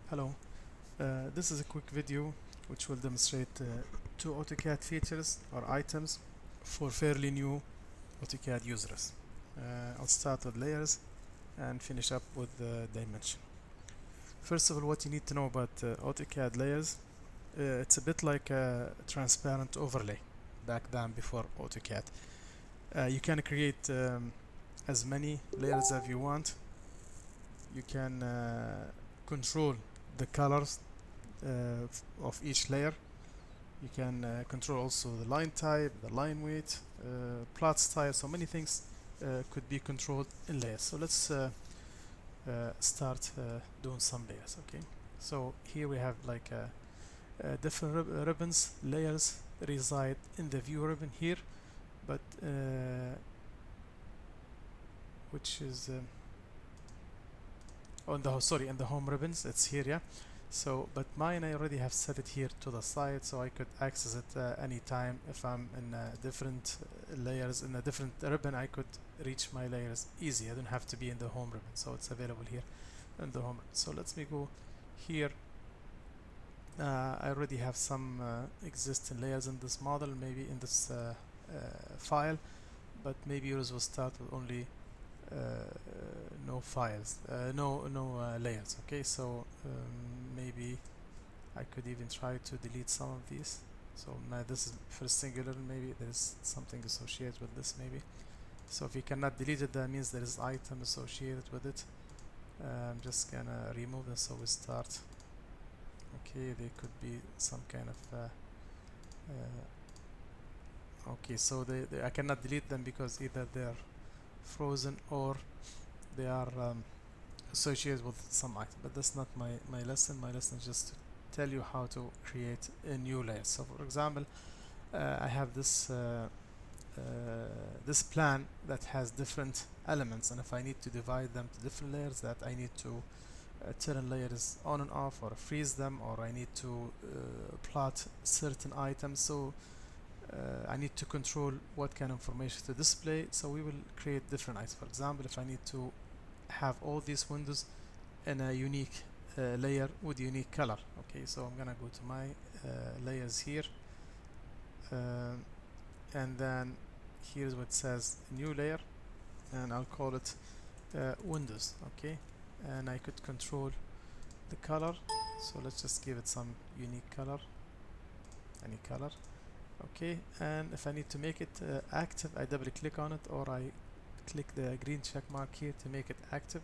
Hello, this is a quick video which will demonstrate two AutoCAD features or items for fairly new AutoCAD users. I'll start with layers and finish up with the dimension. First of all, what you need to know about AutoCAD layers, it's a bit like a transparent overlay back then before AutoCAD. You can create as many layers as you want. You can control the colors of each layer. You can control also the line type, the line weight, plot style, so many things could be controlled in layers. So let's start doing some layers. Okay, so here we have like different ribbons. Layers reside in the view ribbon here, but which is on the in the home ribbons. It's here, yeah. So, but mine I already have set it here to the side, so I could access it anytime. If I'm in different layers in a different ribbon, I could reach my layers easy. I don't have to be in the home ribbon, so it's available here in the home ribbon. So let me go here. I already have some existing layers in this model, maybe in this file, but maybe yours will start with only no files, no layers. Okay, so maybe I could even try to delete some of these. So now this is first singular, maybe there is something associated with this maybe. So if you cannot delete it, that means there is item associated with it. I'm just gonna remove this, so we start. Okay, there could be some kind of okay, so I cannot delete them because either they're frozen or they are associated with some item, but that's not my lesson. My lesson is just to tell you how to create a new layer. So for example, I have this this plan that has different elements, and if I need to divide them to different layers, that I need to turn layers on and off, or freeze them, or I need to plot certain items. So I need to control what kind of information to display, so we will create different items. For example, if I need to have all these windows in a unique layer with unique color. Okay, so I'm gonna go to my layers here, and then here's what says new layer, and I'll call it windows. Okay, and I could control the color, so let's just give it some unique color, any color. Okay, and if I need to make it active, I double click on it, or I click the green check mark here to make it active,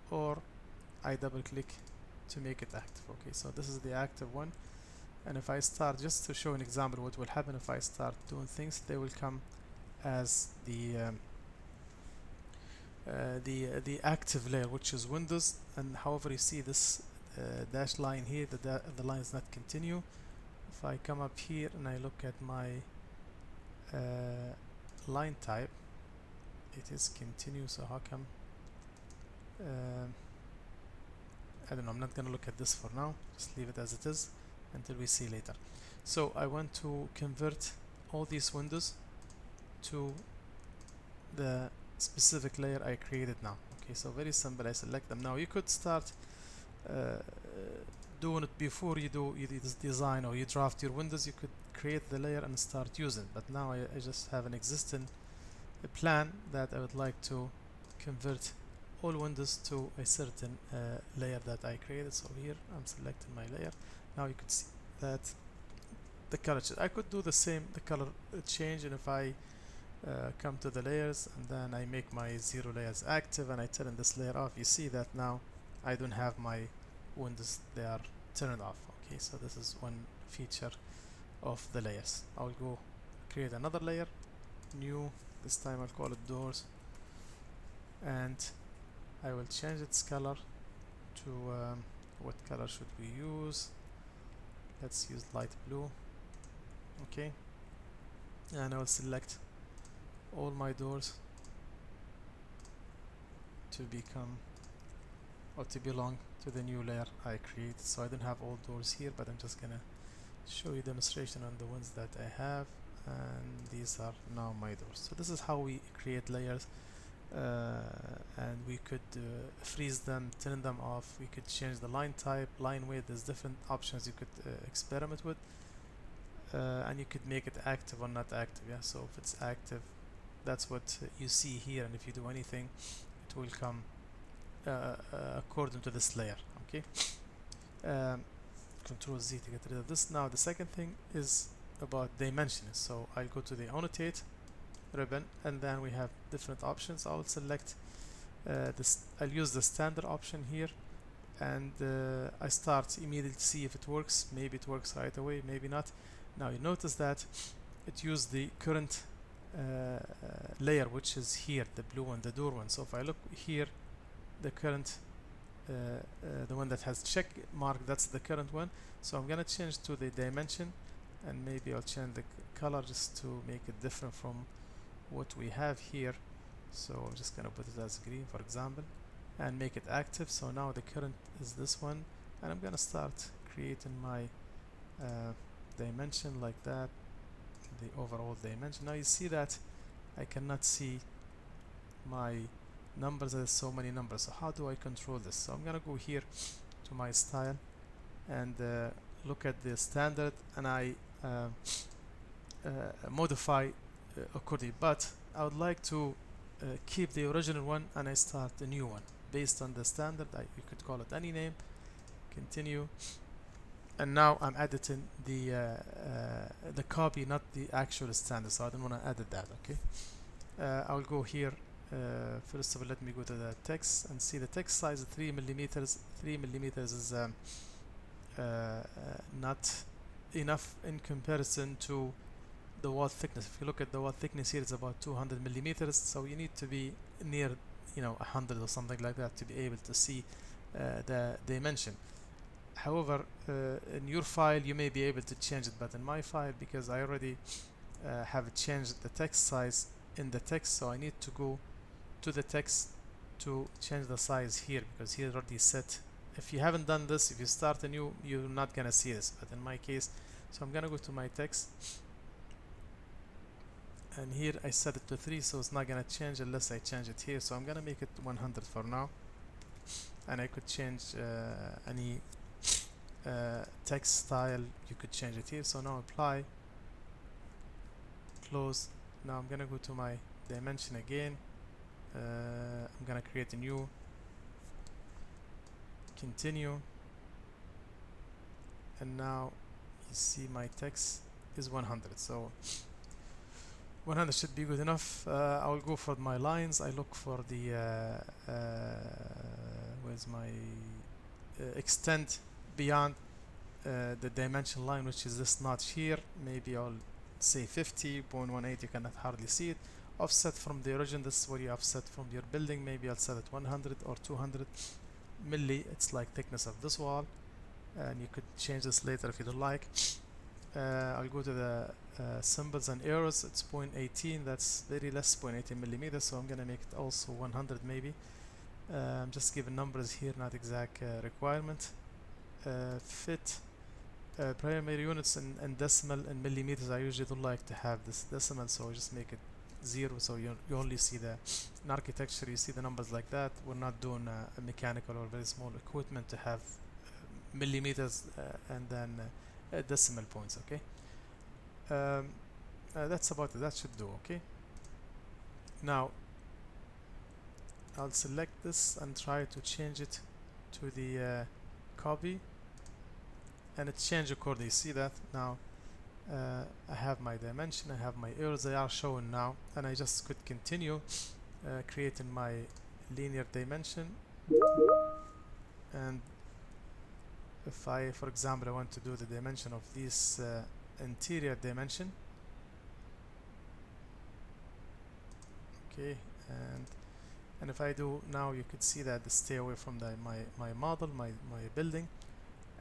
or I double click to make it active. Okay, so this is the active one, and if I start, just to show an example what will happen if I start doing things, they will come as the active layer, which is Windows. And however, you see this dash line here, the line is not continue. If I come up here and I look at my line type, it is continue. So how come I don't know, I'm not gonna look at this for now, just leave it as it is until we see later. So I want to convert all these windows to the specific layer I created now. Okay, so very simple. I select them. Now you could start doing it before you do this design or you draft your windows. You could create the layer and start using, but now I just have an existing plan that I would like to convert all windows to a certain layer that I created. So here I'm selecting my layer. Now you could see that the color I could do the same, the color change, and if I come to the layers and then I make my 0 layers active and I turn this layer off, you see that now I don't have my windows, they are turned off. Okay, so this is one feature of the layers. I'll go create another layer, new, this time I'll call it doors, and I will change its color to what color should we use? Let's use light blue. Okay, and I will select all my doors to become or to belong to the new layer I created. So I don't have all doors here, but I'm just gonna show you demonstration on the ones that I have, and these are now my doors. So this is how we create layers and we could freeze them, turn them off. We could change the line type, line weight. There's different options you could experiment with, and you could make it active or not active. Yeah, so if it's active, that's what you see here, and if you do anything, it will come according to this layer. Okay. Control Z to get rid of this. Now the second thing is about dimensioning. So I'll go to the annotate ribbon, and then we have different options. I'll select this. I'll use the standard option here, and I start immediately to see if it works. Maybe it works right away, maybe not. Now you notice that it used the current layer, which is here, the blue one, the door one. So if I look here, the current the one that has check mark, that's the current one. So I'm gonna change to the dimension, and maybe I'll change the color just to make it different from what we have here. So I'm just gonna put it as green, for example, and make it active. So now the current is this one, and I'm gonna start creating my dimension like that, the overall dimension. Now you see that I cannot see my numbers. There's so many numbers. So how do I control this? So I'm gonna go here to my style and look at the standard, and I modify accordingly, but I would like to keep the original one, and I start a new one based on the standard. You could call it any name. Continue, and now I'm editing the copy, not the actual standard, so I don't want to edit that. Okay, I'll go here. First of all, let me go to the text and see the text size is 3 millimeters. 3 millimeters is not enough in comparison to the wall thickness. If you look at the wall thickness here, it's about 200 millimeters, so you need to be near 100 or something like that to be able to see the dimension. However, in your file you may be able to change it, but in my file, because I already have changed the text size in the text, so I need to go to the text to change the size here, because here already set. If you haven't done this, if you start anew, you're not gonna see this, but in my case, so I'm gonna go to my text, and here I set it to 3, so it's not gonna change unless I change it here. So I'm gonna make it 100 for now, and I could change any text style. You could change it here. So now apply, close. Now I'm gonna go to my dimension again. I'm gonna create a new, continue, and now you see my text is 100. So 100 should be good enough. I will go for my lines. I look for the where's my extend beyond the dimension line, which is this notch here. Maybe I'll say 50.18. You cannot hardly see it. Offset from the origin, this is where you offset from your building. Maybe I'll set it 100 or 200 milli. It's like thickness of this wall, and you could change this later if you don't like. I'll go to the symbols and arrows. It's 0.18. That's very less, 0.18 millimeters. So I'm gonna make it also 100 maybe. I'm just giving numbers here, not exact requirement. Fit primary units in decimal and millimeters. I usually don't like to have this decimal, so I just make it 0. So you only see in architecture you see the numbers like that. We're not doing a mechanical or very small equipment to have millimeters and then decimal points. Okay, that's about it. That should do. Okay, now I'll select this and try to change it to the copy, and it changed accordingly. See that now? I have my dimension, I have my arrows, they are shown now, and I just could continue creating my linear dimension. And if I, for example, I want to do the dimension of this interior dimension, okay, and if I do now, you could see that stay away from my model, my building.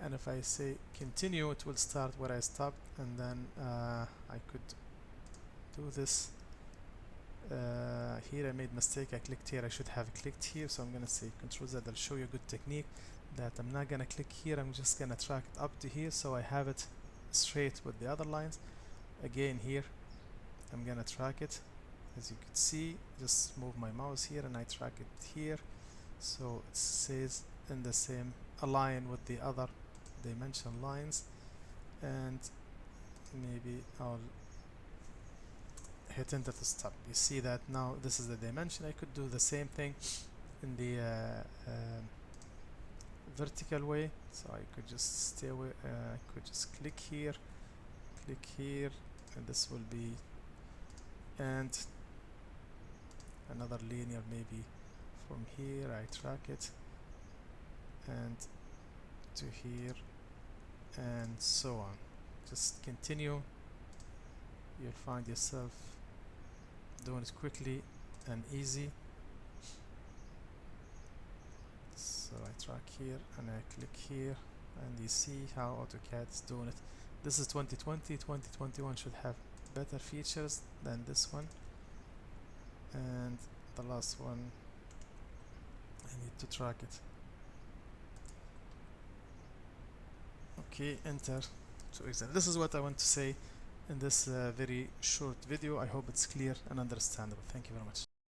And if I say continue, it will start where I stopped, and then I could do this. Here I made mistake. I clicked here. I should have clicked here. So I'm gonna say Control Z. I'll show you a good technique that I'm not gonna click here. I'm just gonna track it up to here, so I have it straight with the other lines. Again here, I'm gonna track it as you can see, just move my mouse here and I track it here, so it says in the same align with the other dimension lines. And maybe I'll hit enter to stop. You see that now this is the dimension. I could do the same thing in the vertical way, so I could just stay away, I could just click here, and this will be, and another linear maybe from here. I track it and to here and so on. Just continue, you'll find yourself doing it quickly and easy. So I track here and I click here, and you see how AutoCAD is doing it. This is 2020. 2021 should have better features than this one, and the last one I need to track it. Okay, enter to exit. This is what I want to say in this very short video. I hope it's clear and understandable. Thank you very much.